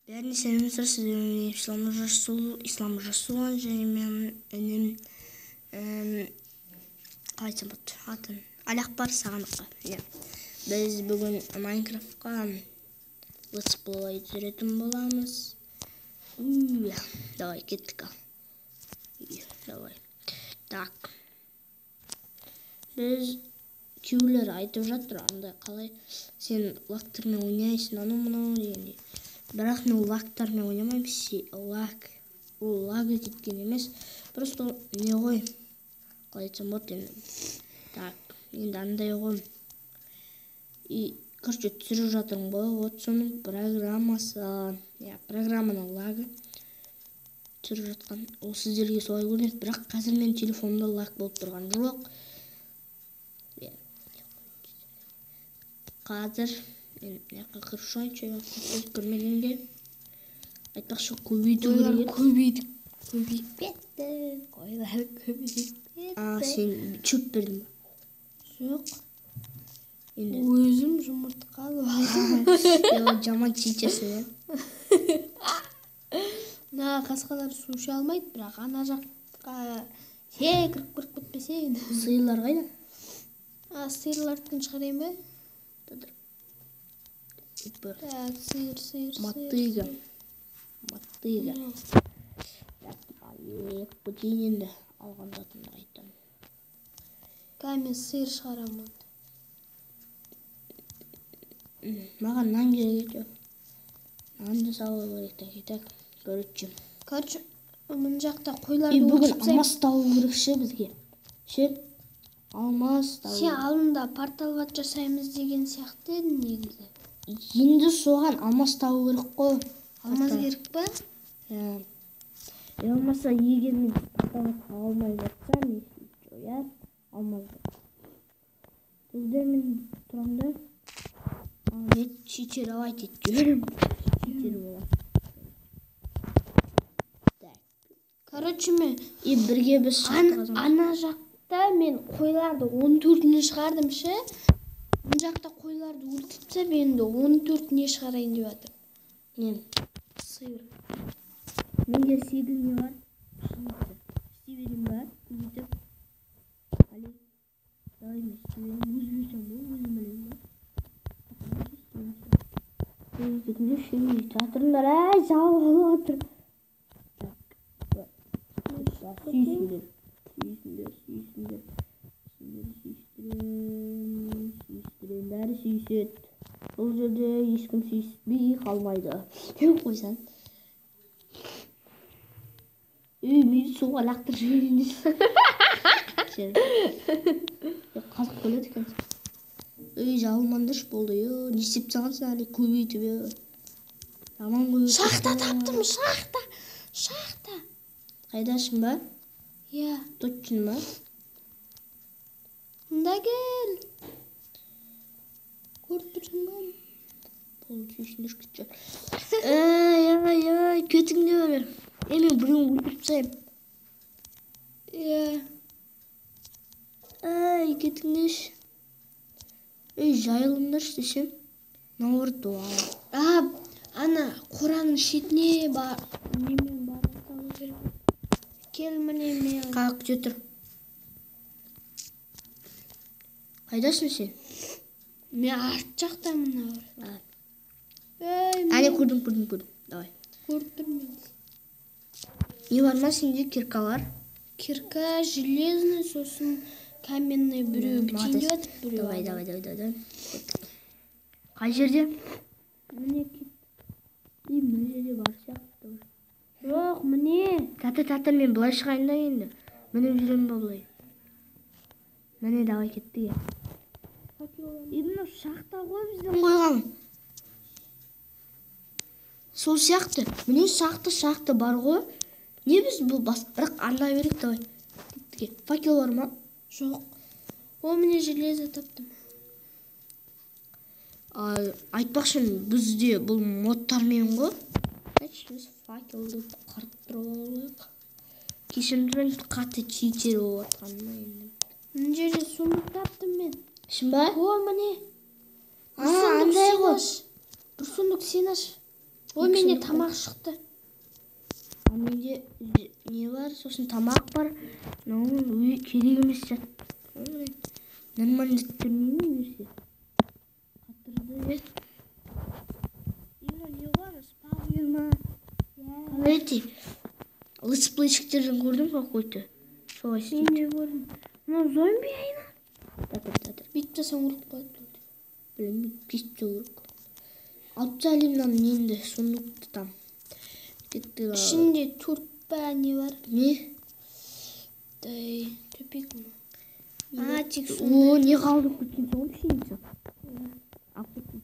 Бәріне сәлеметсіздер, сіздермен Ислам Жасулан және мен інім қайтсам болады атын Алякбар Сағындыққа. Біз бүгін Майнкрафтқа летсплей түсіретін боламыз. Давай, кеттік. Давай. Так. Біз күйеулер айтып жатыр, андай қалай сен лактармен ойнайсың, анау-мынау дегендей. Бірақ мен лактармен ойнамаймын, ол лагы кеткен емес. Просто не ғой, қалай айтсам болады енді. Так, енді андай ғой. И, короче, түсіріп жатырмын ғой, вот соның программасы, программаның лагы түсіріп жатқан. Ол сіздерге солай көрінеді, бірақ қазір мен телефонымда лаг болып тұрған жоқ. Қазір мен қыршайынша көрмегенге айтпақшы көбейту керек. Көбейіп кетті. Қойлар көбейіп кетті. Сен чөп бердің ба? Жоқ. Өзім жұмыртқа алдым. Жаман читерсің, қасқалар су іше алмайды, бірақ ана жаққа кіріп кетпесе. Сиырлар қайда? Сиырлардың шығарайын ба? Так, сиыр. Мотыга. Көтейін енді алған затымды айтам. Мен сиыр шығарамын. Маған нан керек еді. Нанды салу керек, так. Короче, мұн жақта қойларды бүгін алмас табу керек ше бізге. Алмас табу. Сен алдында портал жасаймыз деген сияқты едің негізі. Енді соған алмас табу керек қой. Алмас керек па? Болмаса егер мен порталды таба алмай жатсам, жояр алмазды. Бізде мен тұрамда. Нет, читеровать етем. Читер болады. Короче, мен бірге біз ана жақта мен қойларды 14-не шығардым ше. Бұл жақта қойларды өлтіртсе, мен де 14-не шығарайын деп жатыр. Не? Сиыр. Менде 8 не бар? Істей берейін ба? Көбейтіп. Қали. Давай мен істей берейін. Өзбесем бұл, өзім білейін ба? Кетіңдер шеңей жатырындар, жауып отыр. Сүйсіңдер. Сүйістірем, бәрі сүйісет. Бұл жерде ешкім сүйіспей қалмайды. Қойсан. Мені суға лақтыр жіберейін дейсің. Қазық көледі екен. Жалмандыш болды. Не істеп сағансың әлі көбейтіп. Шахта таптым, шахта. Қайдашың ба? Точно ба? Мұнда кел. Көріп тұрсың ба? Болды, сүйсіңдер кетші. Кетіңдер. Мен біреуін өлтіріп сайым. Кетіңдер. Жайылыңдаршы десем. Наурды оға. Ана қораның шетіне бар. Немен бар аталу керек. Кел міне мен. Қақ жетір. Қайдасың сен? Мен арт жақтамын. Әлі көрдім. Давай. Көріп тұрмын. Не бар ма сенде киркалар? Кирка, железный, сосын каменный біреу бітейін деп атып біреу. Давай. Қай жерде? Міне кет. Мына жерде бар сияқты. Жоқ, міне. Таты, мен бұлай шығайын да енді. Мініп жүрем ба бұлай? Міне, давай кеттік. Мына шақта ғой бізден қойған. Сол сияқты. Міне шақты бар ғой. Не біз бұл бас? Бірақ анда берек, давай. Кеттік. Факел бар ма? Жоқ. Міне железо таптым. Айтпақшы бізде бұл модтармен ғой. Біз факелді қарып тұрып. Кешімдірін қатты читер болып атқанына енді. Мына жерде сундық таптым мен. Шын ба? Міне. Андай ғой. Бір сундық сен аш. Ой, менде тамақ шықты. А менде не бар, сосын тамақ бар. Мынау керек емес зат. Нормально заттармен берсе. Қатырды. Именно не бар, спавнер ма? Эти летсплейщиктерден көрдім какой-то. Солай істейді. Мен де көрдім. Мынау зомби айна. Татыр. Бүйтіп жасаң ұрып қалады. Білмеймін, пист ұрып. Алып тастайын енді сундукты там. Ішінде 4 па не бар? Не? Дай, төпек ма? Тек О, не қалдып кеткен соң ішінде. Алып кеткен.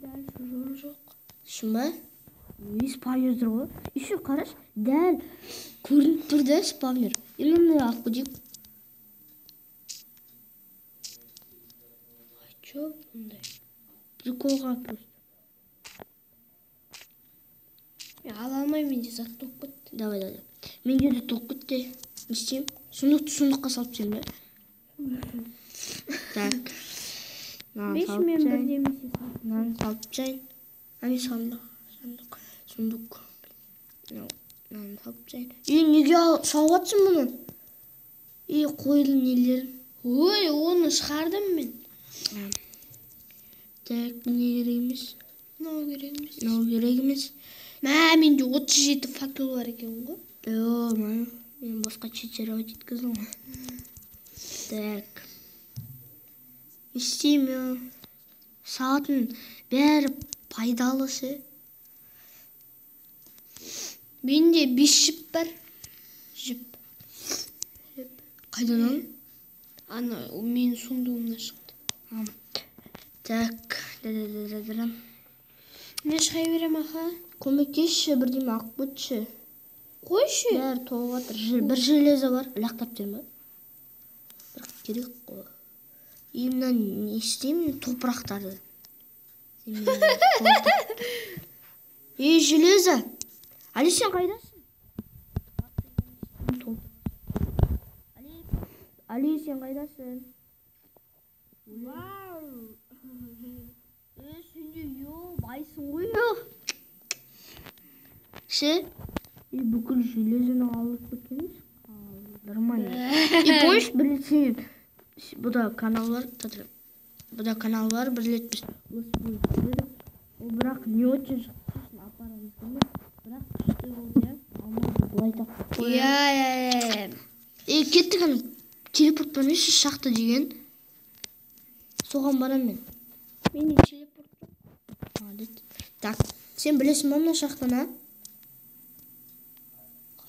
Дальше жол жоқ. Шын ба? Спавнер тұр ғой. Еще қараш, дәл көрініп тұр да спавнер. Именно алып кетейік. Чё бұндай? Приколға просто. Мен ала алмаймын, менде зат тоқ кетті. Давай. Менде де тоқ кетті. Не істеймін? Сундукқа салып тастайын ба? Так. 5 мен бірдемесе салып. Мынаны салып тастайын. Ане сундук. Мынаны салып тастайын. Неге салып жатсың мұны? Қойдың нелерін. Ой, оны шығардым мен. Так, не керек емес. Мынау керек емес. Мә, Менде 37 факел бар екен ғой. Мен босқа чечеріп жеткіздің ғой. Так. Істеймін. Сағатын бәрі пайдалысы. Менде 5 жіп бар. Жіп. Қайдан алың? Ана, мен сундуымнан шықты. Так. Мен шығай берем, аха. Көмектесші, бірдеме алып кетші. Қойшы. Бәрі толып жатыр. Бір железо бар. Лақтап тем ба? Бірақ керек қой. Именно не істеймін? Топырақтарды. Железо. Али, сен қайдасың? Али, сен қайдасың? Вау. Сенде байсың ғой. Бүкіл железоны алып кеткенбіз. Нормально. Помнишь, бір рет бұда канал бар, бір рет біз ол бірақ не очень шықсын апарамыз ғой. Бірақ күшті болды, я. Алмайды, бұлай тапты. Кеттік ана телепортпен еші шақты деген. Соған барам мен. Менде телепорт жоқ. Так, сен білесің ба мына шақтана?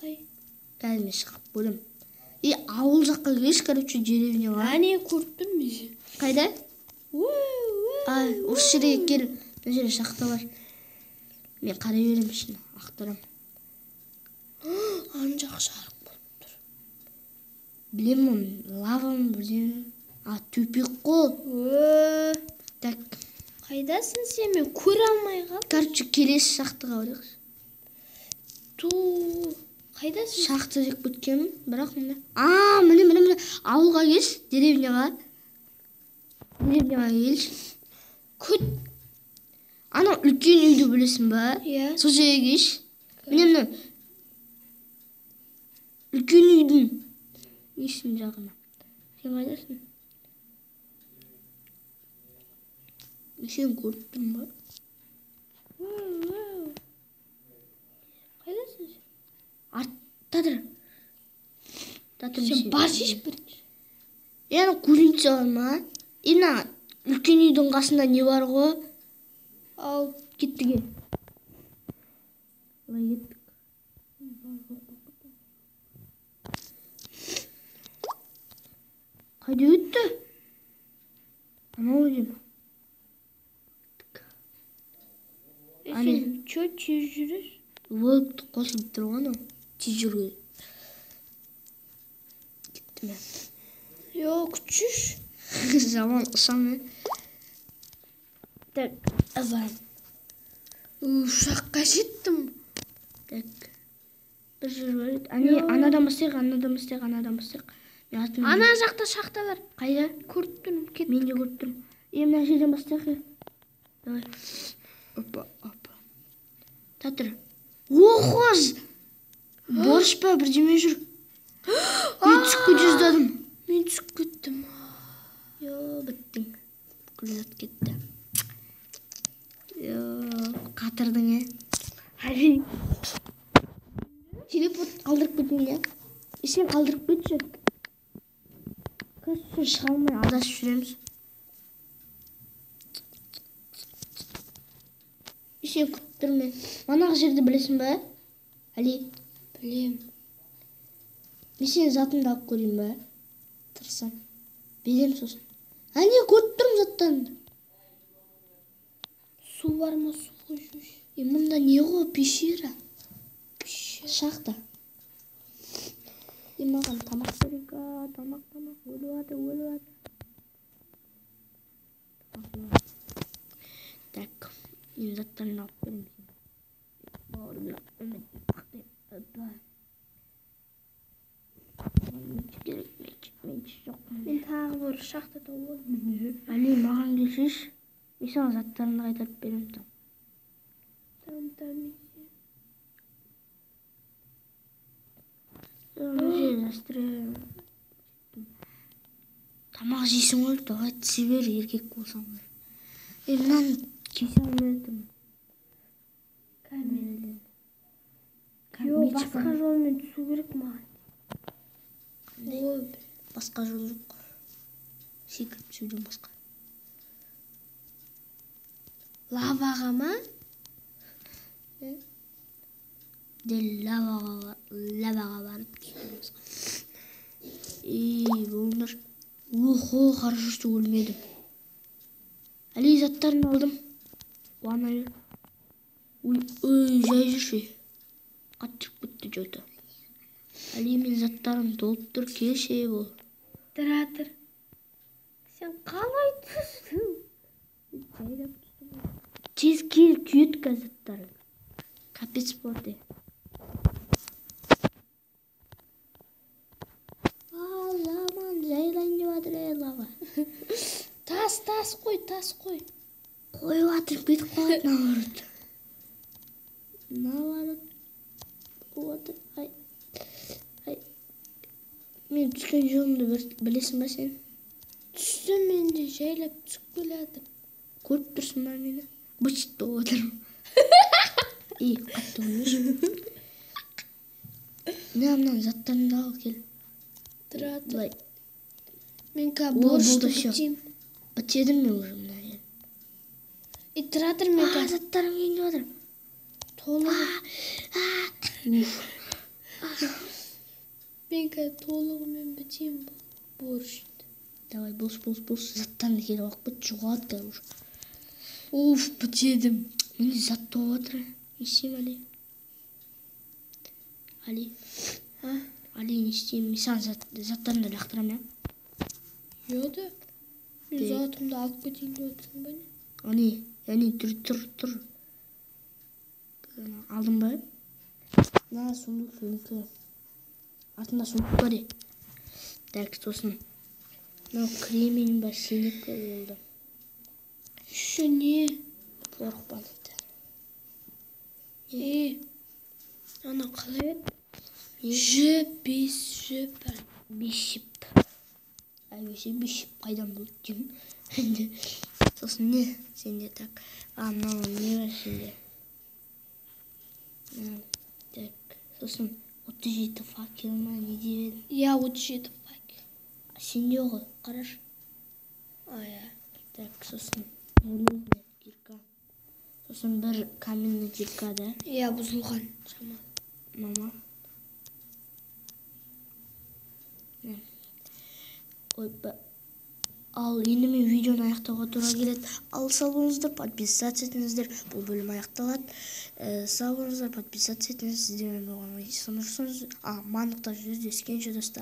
Қай? Бәрі мен шығып бөлім. Ауыл жаққа кеш, короче, деревняға. Әне көріп тұрмын мен. Қайда? Осы жерге кел. Мына жерде шахта бар. Мен қарай берем ішіне, ақтарам. Ана жақ жарық болып тұр. Білемін оны, лавам бірден. Төпек қол. Так. Қайдасың сен? Мен көре алмай қал. Короче, келесі шақтыға барайықшы. Қайдасың? Шақты деп бүткенмін, бірақ мында. Міне. Ауылға кеш, деревняға. Деревняға келші. Күт. Ана үлкен үйді білесің ба? Иә. Сол жерге кеш. Міне. Үлкен үйдің несін жағына. Сен қайдасың? Сен көріп тұрмын ба? Қайдасың сен? Артта тұр. Сен бар шеш бірінші. Яны кузница бар ма? Ина үлкен үйдің қасында не бар ғой? Ал, кеттіге. Олай кеттік. Қайда өтті? Анау деймін. Сен чё тез жүресің? Волкты қосылып тұрған ол. Тез жүрген. Кетті мен. Күтшіш. Жаман ұсам мен. Так, азан. Ұшаққа жеттім. Так. Бір жер бар еді. Анадан бастайық. Ана жақта шақта бар. Қайда? Көріп тұрмын, кет. Мен де көріп тұрмын. Мына жерден бастайық. Давай. Опа. Татыр. Охоз! Борыш па, бірдеме жүр. Мен түсіп жүздадым. Мен түсіп кеттім. Біттің. Күлзат кетті. Қатырдың, Әли. Телефон қалдырып кетің, Сен қалдырып кетші. Көзсін шығалмай адасып жүреміз. Сен күттірме. Манағы жерді білесің бе? Әли. Білем. Мен сен затымды алып көрейін бе? Тырсам. Берем сосын. Әне көріп тұрмын заттарымды. Су бар ма, су қойшы. Мұнда не ғой, пещера? Шахта. Маған тамақ керек, тамақ, өлі ады. Так, мен заттарымды алып берем. Мен тағы бір шахтада болдым. Әли, маған келшеш. Мен саған заттарымды қайтарып берем. Тамам. Тамақ жейсің ғой, давай тісе бер, еркек болсаң. Мынаны кесе алмай тұрмын. Басқа жолмен түсу керек маған. Басқа жол жоқ. Секіріп түсуден басқа. Лаваға ма? Лаваға барып түсуден басқа. Болыңдар. Охо, қаржышты өлмедім. Әли, заттарын алдым. Қуана бер. Жай жүрші. Қаттырып кетті жоты. Әли, мен заттарым толып тұр, келші бол. Тұра тұр. Сен қалай түстің? Жайлап түстім. Тез кел, күйеткі заттарым. Капец болды. Ламан, жайлайын деп атыр, лава. Тас қой. Қойып атырып кетіп қалады, наоборот. Мен түскен жолымды білесің ба сен? Түстім мен де жайлап түсіп келедім. Көріп тұрсың ба мені? Бычытты отырмын. Қатты өлмеші. Мынан заттарымды ал кел. Тұра тұр. Былай. Мен борышты бітейм. Бітедім мен уже мына ел. Тұра тұр мен заттарым енді отыр. толығы. Мен толығымен бітейм борышты. Давай, бос. Заттарымды келіп алып біт, жоғалды уже. Бітедім. Менде зат толып отыр. Не істеймін, Али? Али, не істеймін? Мен саған заттарымды лақтырам, Йода. Мен затымды алып кетейін деп отырсың ба не? Әне, тұр. Алдым ба? На, сундук. Артында сундук бар, Так, сосын. Мынау кремень бар, сенек болды. Еще не. Қорықпа Ана қалай еді? Бес жіп. Әйбесе 5 жіп қайдан болды деймін. Сосын не? Сенде так. Мынау не бар сенде? Так, сосын 37 факел ма, не деп едің? 37 факел. Сенде ғой, қараш. Так, сосын железная кирка. Сосын бір каменный кирка, да? Бұзылған шамалы. Мама. Ойпа. Ал енді мен видеоны аяқтауға тура келеді. Ал сау болыңыздар, подписаться етіңіздер. Бұл бөлім аяқталады. Сау болыңыздар, подписаться етіңіз. Сіздермен болған маңызды жүрсіз. Жүздескен достар.